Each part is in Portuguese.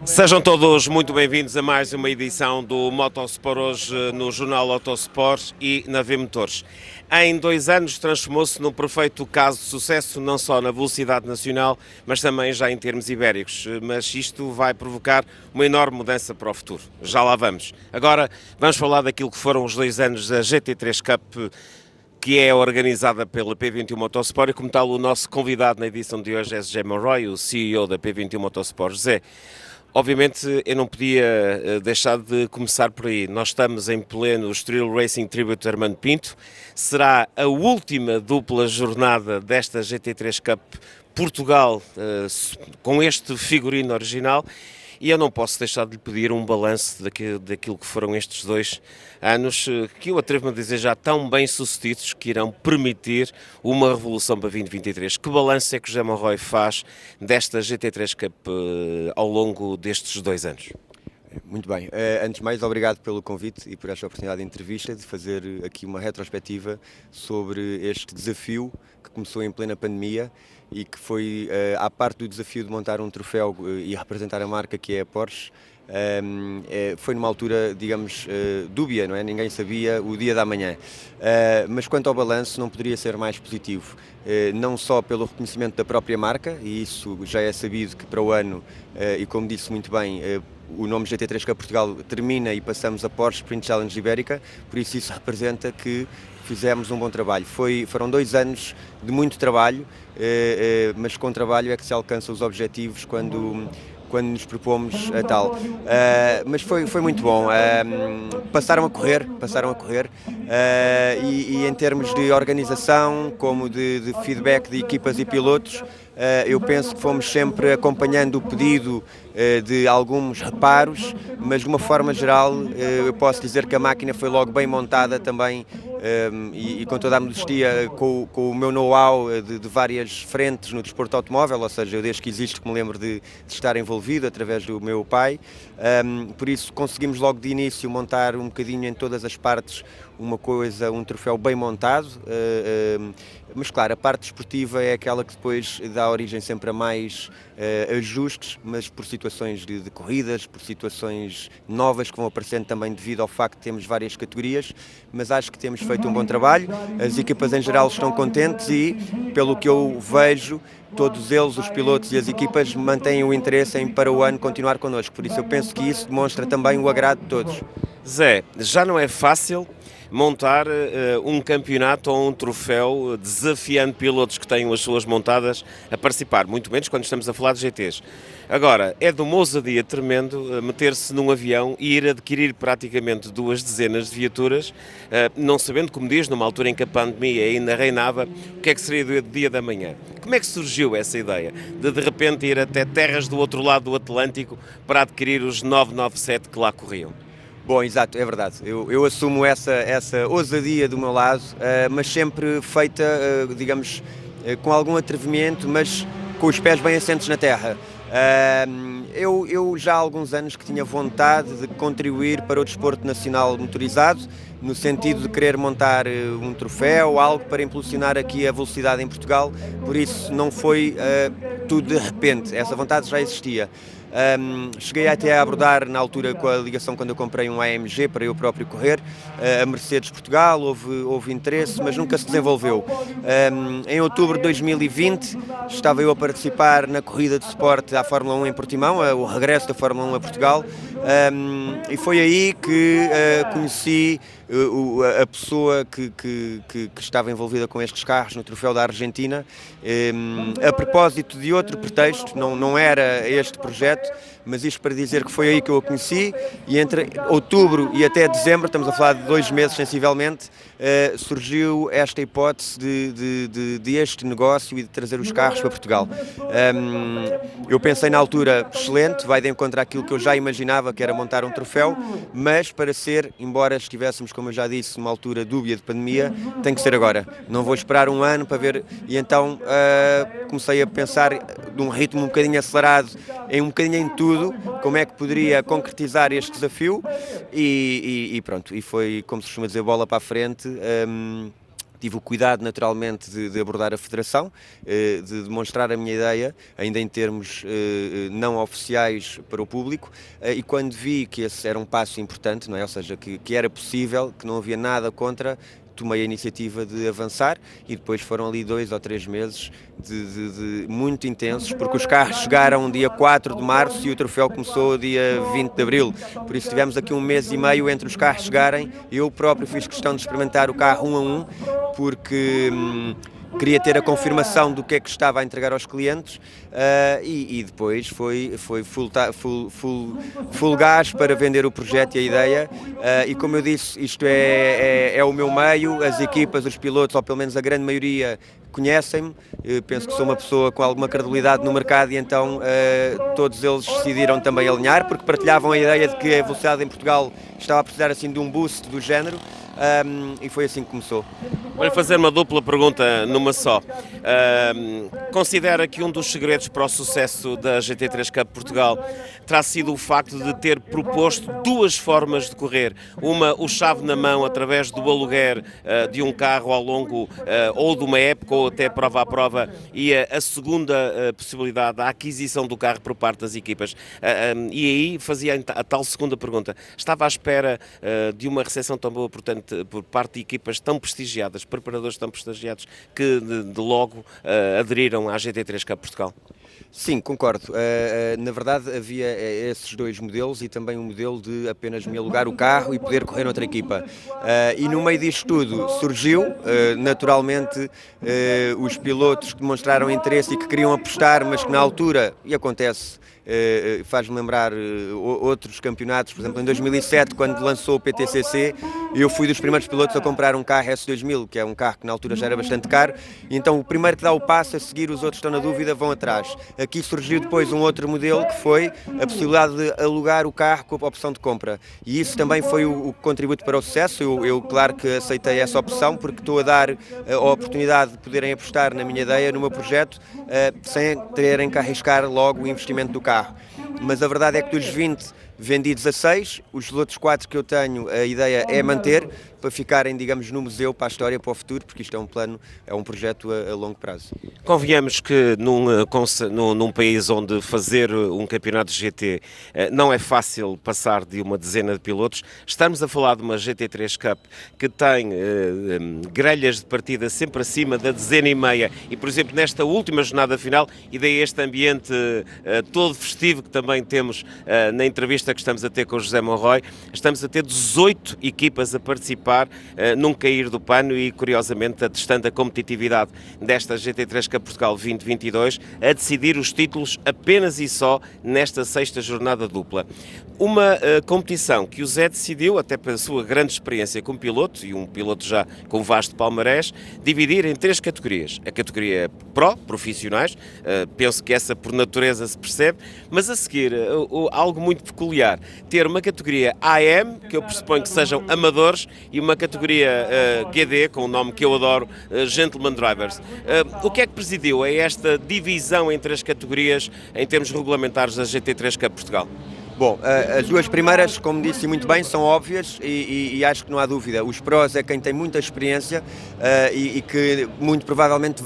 Sejam todos muito bem-vindos a mais uma edição do Motosport hoje no Jornal Autosport e na V-Motores. Em 2 anos transformou-se num perfeito caso de sucesso, não só na velocidade nacional, mas também já em termos ibéricos. Mas isto vai provocar uma enorme mudança para o futuro. Já lá vamos. Agora vamos falar daquilo que foram os 2 anos da GT3 Cup, que é organizada pela P21 Motorsport, e como tal o nosso convidado na edição de hoje é José Monroy, o CEO da P21 Motorsport. José, obviamente eu não podia deixar de começar por aí. Nós estamos em pleno Estoril Racing Tribute Armando Pinto. Será a última dupla jornada desta GT3 Cup Portugal com este figurino original. E eu não posso deixar de lhe pedir um balanço daquilo que foram estes 2 anos, que eu atrevo-me a dizer já tão bem sucedidos, que irão permitir uma revolução para 2023. Que balanço é que o José Monroy faz desta GT3 Cup ao longo destes 2 anos? Muito bem. Antes de mais, obrigado pelo convite e por esta oportunidade de entrevista, de fazer aqui uma retrospectiva sobre este desafio que começou em plena pandemia e que foi, à parte do desafio de montar um troféu e representar a marca que é a Porsche, foi numa altura, digamos, dúbia, não é? Ninguém sabia o dia da manhã. Mas quanto ao balanço, não poderia ser mais positivo. Não só pelo reconhecimento da própria marca, e isso já é sabido que para o ano, e como disse muito bem, o nome GT3 Cup Portugal termina e passamos a Porsche Sprint Challenge Ibérica, por isso representa que fizemos um bom trabalho. Foram 2 anos de muito trabalho, mas com trabalho é que se alcança os objetivos quando nos propomos a tal. Mas foi muito bom. Passaram a correr, e em termos de organização, como de feedback de equipas e pilotos, eu penso que fomos sempre acompanhando o pedido de alguns reparos, mas de uma forma geral eu posso dizer que a máquina foi logo bem montada também, e com toda a modestia, com o meu know-how de várias frentes no desporto automóvel, ou seja, eu desde que existe que me lembro de estar envolvido através do meu pai, por isso conseguimos logo de início montar um bocadinho em todas as partes um troféu bem montado, mas claro, a parte desportiva é aquela que depois dá origem sempre a mais ajustes, mas por situações de corridas, por situações novas que vão aparecendo também devido ao facto de termos várias categorias, mas acho que temos feito um bom trabalho, as equipas em geral estão contentes e, pelo que eu vejo, todos eles, os pilotos e as equipas, mantêm o interesse em para o ano continuar connosco, por isso eu penso que isso demonstra também o agrado de todos. Zé, já não é fácil montar um campeonato ou um troféu desafiando pilotos que tenham as suas montadas a participar, muito menos quando estamos a falar de GTs. Agora, é de uma ousadia tremendo meter-se num avião e ir adquirir praticamente 2 dezenas de viaturas, não sabendo, como diz, numa altura em que a pandemia ainda reinava, o que é que seria do dia da manhã. Como é que surgiu essa ideia de repente ir até terras do outro lado do Atlântico para adquirir os 997 que lá corriam? Bom, exato, é verdade. Eu assumo essa ousadia do meu lado, mas sempre feita, digamos, com algum atrevimento, mas com os pés bem assentes na terra. Eu já há alguns anos que tinha vontade de contribuir para o desporto nacional motorizado, no sentido de querer montar um troféu, algo para impulsionar aqui a velocidade em Portugal, por isso não foi tudo de repente, essa vontade já existia. Cheguei até a abordar na altura com a ligação quando eu comprei um AMG para eu próprio correr, a Mercedes Portugal, houve interesse, mas nunca se desenvolveu. Em outubro de 2020 estava eu a participar na corrida de suporte à Fórmula 1 em Portimão, o regresso da Fórmula 1 a Portugal, e foi aí que conheci a pessoa que estava envolvida com estes carros no Troféu da Argentina, a propósito de outro pretexto, não era este projeto, mas isto para dizer que foi aí que eu a conheci, e entre outubro e até dezembro, estamos a falar de 2 meses sensivelmente, surgiu esta hipótese de este negócio e de trazer os carros para Portugal. Eu pensei na altura, excelente, vai de encontro àquilo que eu já imaginava, que era montar um troféu, mas para ser, embora estivéssemos, como eu já disse, numa altura dúbia de pandemia, tem que ser agora. Não vou esperar um ano para ver, e então comecei a pensar de um ritmo um bocadinho acelerado, um bocadinho em tudo, como é que poderia concretizar este desafio, e pronto, e foi, como se costuma dizer, bola para a frente. tive o cuidado naturalmente de abordar a Federação, de demonstrar a minha ideia, ainda em termos não oficiais para o público, e quando vi que esse era um passo importante, não é? Ou seja, que era possível, que não havia nada contra, tomei a iniciativa de avançar e depois foram ali 2 ou 3 meses de muito intensos, porque os carros chegaram dia 4 de março e o troféu começou dia 20 de abril, por isso tivemos aqui 1 mês e meio entre os carros chegarem. Eu próprio fiz questão de experimentar o carro 1 a 1, porque queria ter a confirmação do que é que estava a entregar aos clientes, e depois foi full gás para vender o projeto e a ideia, e como eu disse, isto é o meu meio, as equipas, os pilotos, ou pelo menos a grande maioria, conhecem-me, penso que sou uma pessoa com alguma credibilidade no mercado e então todos eles decidiram também alinhar, porque partilhavam a ideia de que a velocidade em Portugal estava a precisar assim de um boost do género, e foi assim que começou. Vou-lhe fazer uma dupla pergunta numa só. Considera que um dos segredos para o sucesso da GT3 Cup Portugal terá sido o facto de ter proposto 2 formas de correr. Uma, o chave na mão, através do aluguer de um carro ao longo ou de uma época ou até prova a prova, e a segunda possibilidade, a aquisição do carro por parte das equipas. E aí fazia a tal segunda pergunta. Estava à espera de uma recepção tão boa, portanto, por parte de equipas tão prestigiadas, preparadores tão prestigiados, que de logo aderiram à GT3 Cup Portugal? Sim, concordo. Na verdade havia esses 2 modelos e também um modelo de apenas me alugar o carro e poder correr noutra equipa. E no meio disto tudo surgiu, naturalmente, os pilotos que demonstraram interesse e que queriam apostar, mas que na altura, e acontece, faz-me lembrar outros campeonatos, por exemplo em 2007, quando lançou o PTCC, eu fui dos primeiros pilotos a comprar um carro S2000, que é um carro que na altura já era bastante caro, e então o primeiro que dá o passo, a seguir os outros estão na dúvida, vão atrás. Aqui surgiu depois um outro modelo, que foi a possibilidade de alugar o carro com a opção de compra, e isso também foi o contributo para o sucesso. Eu claro que aceitei essa opção, porque estou a dar a oportunidade de poderem apostar na minha ideia, no meu projeto, sem terem que arriscar logo o investimento do carro. Mas a verdade é que dos 20 vendi 16, os outros 4 que eu tenho, a ideia é manter, para ficarem, digamos, no museu, para a história, para o futuro, porque isto é um plano, é um projeto a longo prazo. Convenhamos que num país onde fazer um campeonato de GT não é fácil passar de uma dezena de pilotos, estamos a falar de uma GT3 Cup que tem grelhas de partida sempre acima da dezena e meia, e por exemplo nesta última jornada final, e daí este ambiente todo festivo que também temos na entrevista que estamos a ter com o José Monroy, estamos a ter 18 equipas a participar num cair do pano, e curiosamente atestando a competitividade desta GT3 Cup Portugal 2022, a decidir os títulos apenas e só nesta 6ª jornada dupla. Uma competição que o Zé decidiu, até pela sua grande experiência como piloto, e um piloto já com vasto palmarés, dividir em 3 categorias. A categoria Pro, profissionais, penso que essa por natureza se percebe, mas a seguir, algo muito peculiar, ter uma categoria AM, que eu pressuponho que sejam amadores, e uma categoria GD, com o nome que eu adoro, Gentleman Drivers. O que é que presidiu a esta divisão entre as categorias em termos regulamentares da GT3 Cup Portugal? Bom, as 2 primeiras, como disse muito bem, são óbvias e acho que não há dúvida. Os prós é quem tem muita experiência e que muito provavelmente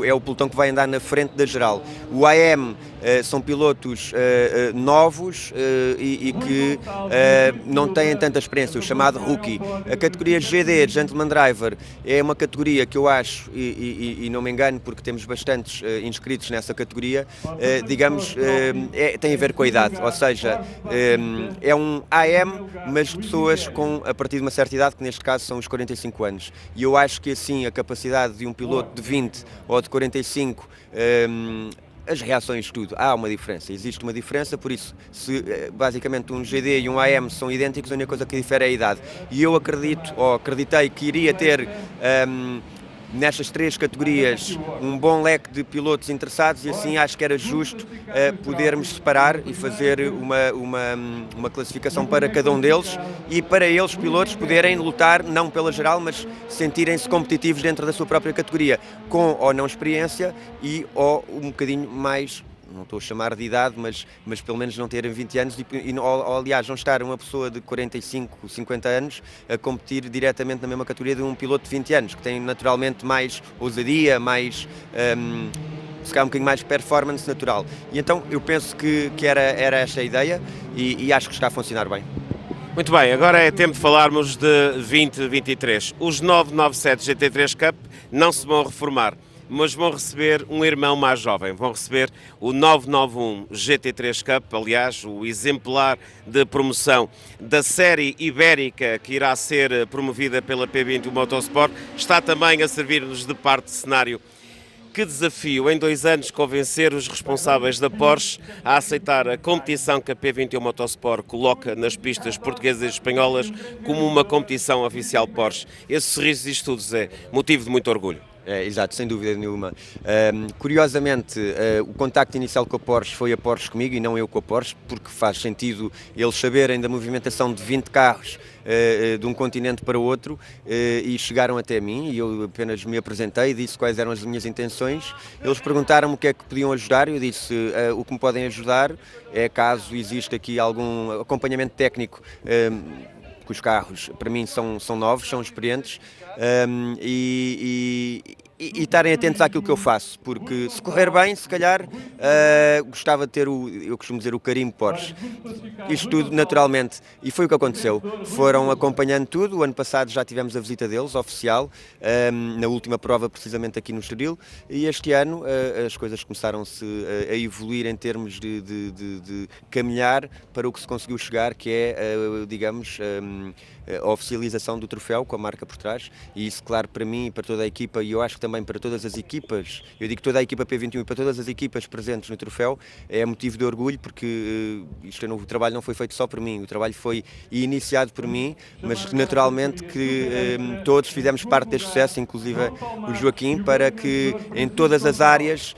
é o pelotão que vai andar na frente da geral. O AM são pilotos novos e que não têm tanta experiência, o chamado rookie. A categoria GD, Gentleman Driver, é uma categoria que eu acho, e não me engano porque temos bastantes inscritos nessa categoria, digamos, tem a ver com a idade, ou seja, é um AM, mas pessoas a partir de uma certa idade, que neste caso são os 45 anos. E eu acho que assim a capacidade de um piloto de 20 ou de 45, as reações, tudo, há uma diferença, existe uma diferença, por isso, se basicamente um GD e um AM são idênticos, a única coisa que difere é a idade. E eu acreditei que iria ter nestas 3 categorias um bom leque de pilotos interessados, e assim acho que era justo podermos separar e fazer uma classificação para cada um deles, e para eles, pilotos, poderem lutar não pela geral, mas sentirem-se competitivos dentro da sua própria categoria, com ou não experiência ou um bocadinho mais não estou a chamar de idade, mas pelo menos não terem 20 anos ou, aliás, não estar uma pessoa de 45, 50 anos a competir diretamente na mesma categoria de um piloto de 20 anos, que tem naturalmente mais ousadia, mais... se calhar um bocadinho mais performance natural. E então eu penso que era esta a ideia e acho que está a funcionar bem. Muito bem, agora é tempo de falarmos de 2023. Os 997 GT3 Cup não se vão reformar, mas vão receber um irmão mais jovem. Vão receber o 991 GT3 Cup, aliás, o exemplar de promoção da série ibérica que irá ser promovida pela P21 Motorsport. Está também a servir-nos de parte de cenário. Que desafio em 2 anos convencer os responsáveis da Porsche a aceitar a competição que a P21 Motorsport coloca nas pistas portuguesas e espanholas como uma competição oficial Porsche. Esse sorriso diz tudo, Zé, motivo de muito orgulho. Exato, sem dúvida nenhuma. Curiosamente, o contacto inicial com a Porsche foi a Porsche comigo e não eu com a Porsche, porque faz sentido eles saberem da movimentação de 20 carros de um continente para o outro e chegaram até mim e eu apenas me apresentei e disse quais eram as minhas intenções. Eles perguntaram-me o que é que podiam ajudar e eu disse o que me podem ajudar é caso exista aqui algum acompanhamento técnico, que os carros para mim são novos, são experientes e estarem atentos àquilo que eu faço, porque se correr bem, se calhar gostava de ter eu costumo dizer, o carimbo Porsche. Isto tudo naturalmente, e foi o que aconteceu. Foram acompanhando tudo, o ano passado já tivemos a visita deles, oficial, na última prova precisamente aqui no Estoril, e este ano as coisas começaram-se a evoluir em termos de caminhar para o que se conseguiu chegar, que é, digamos, a oficialização do troféu com a marca por trás, e isso, claro, para mim e para toda a equipa, e eu acho que também para todas as equipas, eu digo toda a equipa P21 e para todas as equipas presentes no troféu, é motivo de orgulho, porque o trabalho não foi feito só por mim, o trabalho foi iniciado por mim, mas naturalmente que todos fizemos parte deste sucesso, inclusive o Joaquim, para que em todas as áreas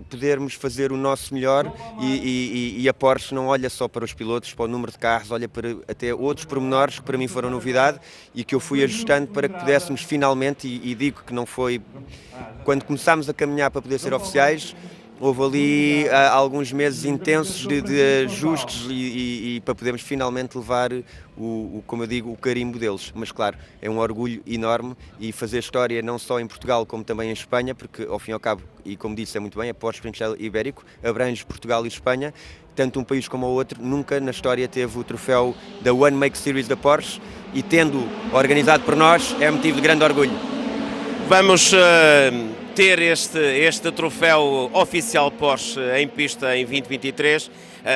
podermos fazer o nosso melhor e a Porsche não olha só para os pilotos, para o número de carros, olha para até outros pormenores que para mim foram novidade e que eu fui ajustando para que pudéssemos finalmente, e digo que não foi, quando começámos a caminhar para poder ser oficiais, houve ali alguns meses intensos de ajustes e para podermos finalmente levar como eu digo, o carimbo deles. Mas claro, é um orgulho enorme e fazer história não só em Portugal como também em Espanha, porque ao fim e ao cabo, e como disse é muito bem, a Porsche Sprint Ibérico abrange Portugal e Espanha, tanto um país como o outro, nunca na história teve o troféu da One Make Series da Porsche e tendo organizado por nós é motivo de grande orgulho. Vamos ter este troféu oficial Porsche em pista em 2023.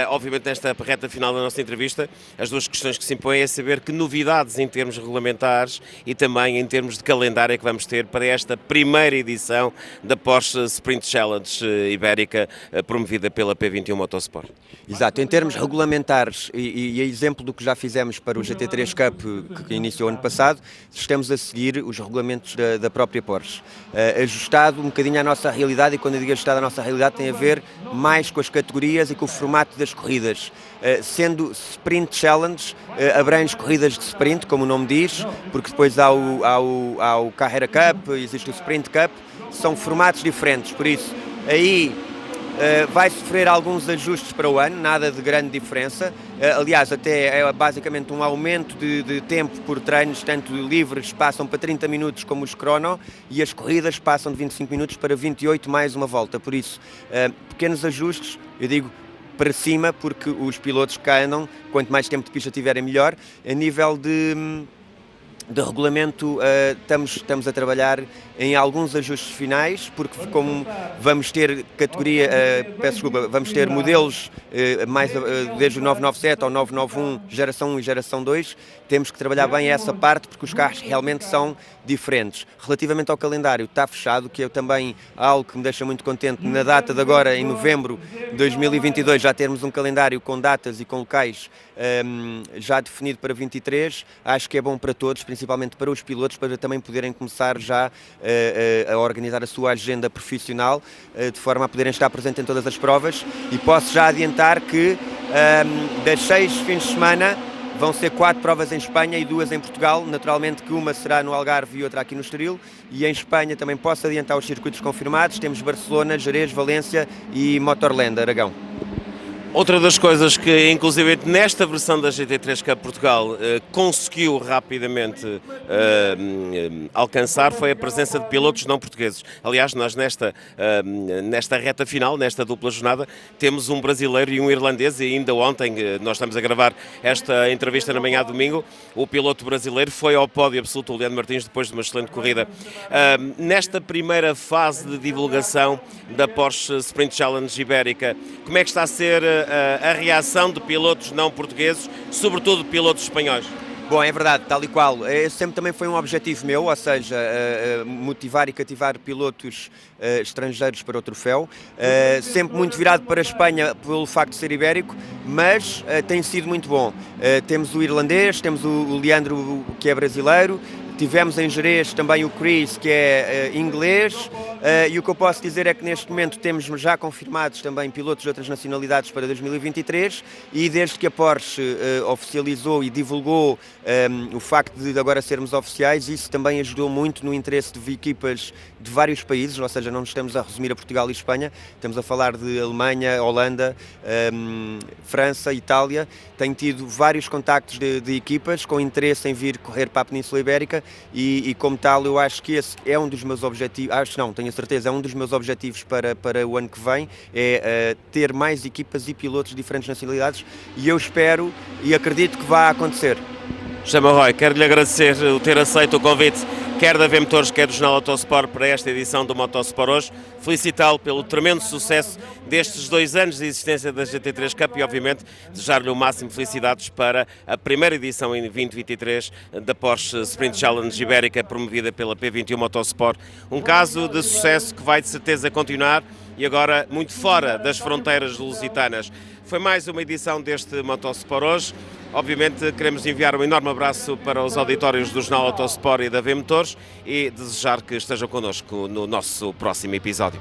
Obviamente, nesta reta final da nossa entrevista, as duas questões que se impõem é saber que novidades em termos regulamentares e também em termos de calendário é que vamos ter para esta primeira edição da Porsche Sprint Challenge Ibérica, promovida pela P21 Motorsport. Exato, em termos regulamentares e a exemplo do que já fizemos para o GT3 Cup, que iniciou ano passado, estamos a seguir os regulamentos da própria Porsche, ajustado um bocadinho à nossa realidade, e quando eu digo ajustado à nossa realidade tem a ver mais com as categorias e com o formato das corridas. Sendo Sprint Challenge, abrange corridas de sprint, como o nome diz, porque depois há o Carrera Cup, existe o Sprint Cup, são formatos diferentes, por isso aí vai sofrer alguns ajustes para o ano, nada de grande diferença. Aliás, até é basicamente um aumento de tempo por treinos, tanto livres passam para 30 minutos como os crono, e as corridas passam de 25 minutos para 28 mais uma volta. Por isso, pequenos ajustes, eu digo para cima, porque os pilotos que andam, quanto mais tempo de pista tiverem melhor. A nível de regulamento, estamos a trabalhar em alguns ajustes finais, porque como vamos ter categoria, vamos ter modelos desde o 997 ao 991, geração 1 e geração 2, temos que trabalhar bem essa parte, porque os carros realmente são diferentes. Relativamente ao calendário, está fechado, que é também algo que me deixa muito contente, na data de agora, em novembro de 2022, já termos um calendário com datas e com locais já definido para 23, acho que é bom para todos, principalmente para os pilotos, para também poderem começar já a organizar a sua agenda profissional, de forma a poderem estar presentes em todas as provas, e posso já adiantar que das 6 fins de semana, Vão ser 4 provas em Espanha e 2 em Portugal, naturalmente que uma será no Algarve e outra aqui no Estoril, e em Espanha também posso adiantar os circuitos confirmados, temos Barcelona, Jerez, Valência e Motorland, Aragão. Outra das coisas que, inclusive, nesta versão da GT3 Cup Portugal conseguiu rapidamente alcançar foi a presença de pilotos não portugueses. Aliás, nós nesta reta final, nesta dupla jornada, temos um brasileiro e um irlandês, e ainda ontem, nós estamos a gravar esta entrevista na manhã de domingo, o piloto brasileiro foi ao pódio absoluto, o Leandro Martins, depois de uma excelente corrida. Nesta primeira fase de divulgação da Porsche Sprint Challenge Ibérica, como é que está a ser a reação de pilotos não portugueses, sobretudo pilotos espanhóis? Bom, é verdade, tal e qual. Esse sempre também foi um objetivo meu, ou seja, motivar e cativar pilotos estrangeiros para o troféu. Sempre muito virado para a Espanha pelo facto de ser ibérico, mas tem sido muito bom. Temos o irlandês, temos o Leandro, que é brasileiro, tivemos em Jerez também o Chris, que é inglês, e o que eu posso dizer é que neste momento temos já confirmados também pilotos de outras nacionalidades para 2023, e desde que a Porsche oficializou e divulgou o facto de agora sermos oficiais, isso também ajudou muito no interesse de equipas de vários países, ou seja, não nos estamos a resumir a Portugal e Espanha, estamos a falar de Alemanha, Holanda, França, Itália. Tenho tido vários contactos de equipas com interesse em vir correr para a Península Ibérica, e como tal eu acho que esse é um dos meus objetivos, tenho a certeza, é um dos meus objetivos para o ano que vem, é ter mais equipas e pilotos de diferentes nacionalidades, e eu espero e acredito que vai acontecer. Chama Roy, quero-lhe agradecer o ter aceito o convite, quer da V-Motores, quer do Jornal Autosport, para esta edição do Motosport hoje. Felicitá-lo pelo tremendo sucesso destes 2 anos de existência da GT3 Cup e, obviamente, desejar-lhe o máximo de felicidades para a primeira edição em 2023 da Porsche Sprint Challenge Ibérica, promovida pela P21 Motorsport. Um caso de sucesso que vai de certeza continuar, e agora muito fora das fronteiras lusitanas. Foi mais uma edição deste Motosport hoje. Obviamente queremos enviar um enorme abraço para os auditórios do Jornal Autosport e da V-Motores e desejar que estejam connosco no nosso próximo episódio.